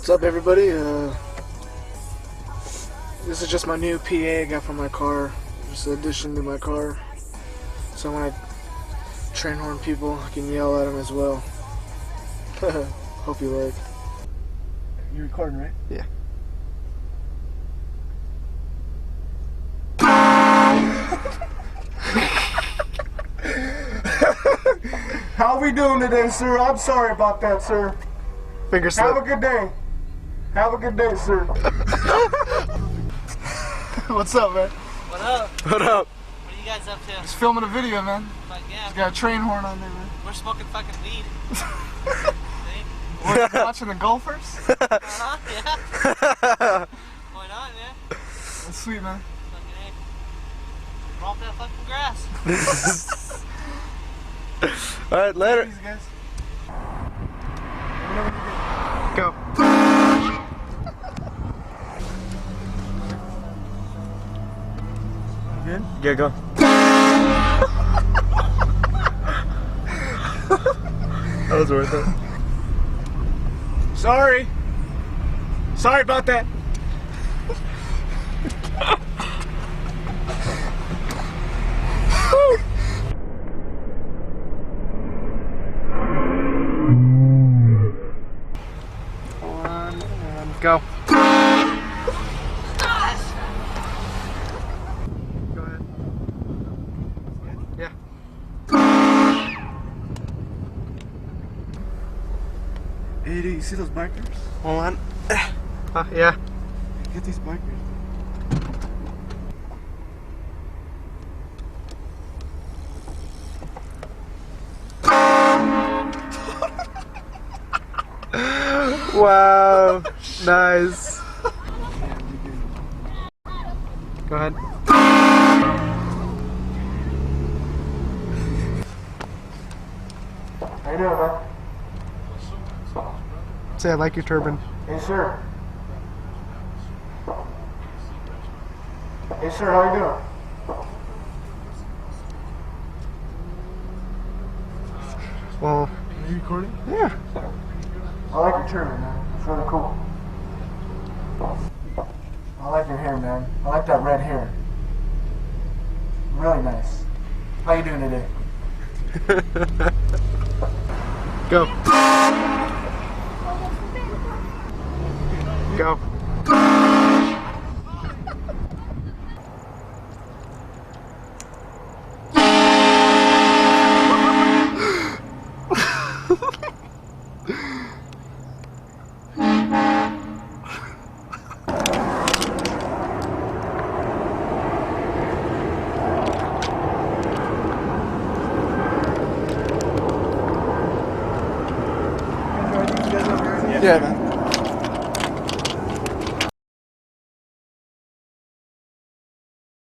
What's up, everybody? This is just my new PA I got from my car. Just an addition to my car. So when I train horn people, I can yell at them as well. Hope you like. You recording, right? Yeah. How we doing today, sir? I'm sorry about that, sir. Finger slip. Have a good day. Have a good day, sir. What's up, man? What up? What up? What are you guys up to? Just filming a video, man. Fuck yeah. Just got a train horn on there, man. We're smoking fucking weed. See? We're watching the golfers. Uh-huh, yeah. Why not, man? That's sweet, man. Fucking A. Romp that fucking grass. Alright, later. Easy, guys. Go. Good? Yeah, go. That was worth it. Sorry. Sorry about that. One and go. Go ahead. Yeah. Hey, dude, you see those bikers? Hold on. Yeah. Get these bikers. Wow. Nice. Go ahead. How you doing, man? Say I like your turban. Hey, sir. Hey, sir, how you doing? Well, Are you recording? yeah. I like your turban, man. It's really cool. I like your hair, man. I like that red hair. Really nice. How you doing today? Go. Go. Yeah, man.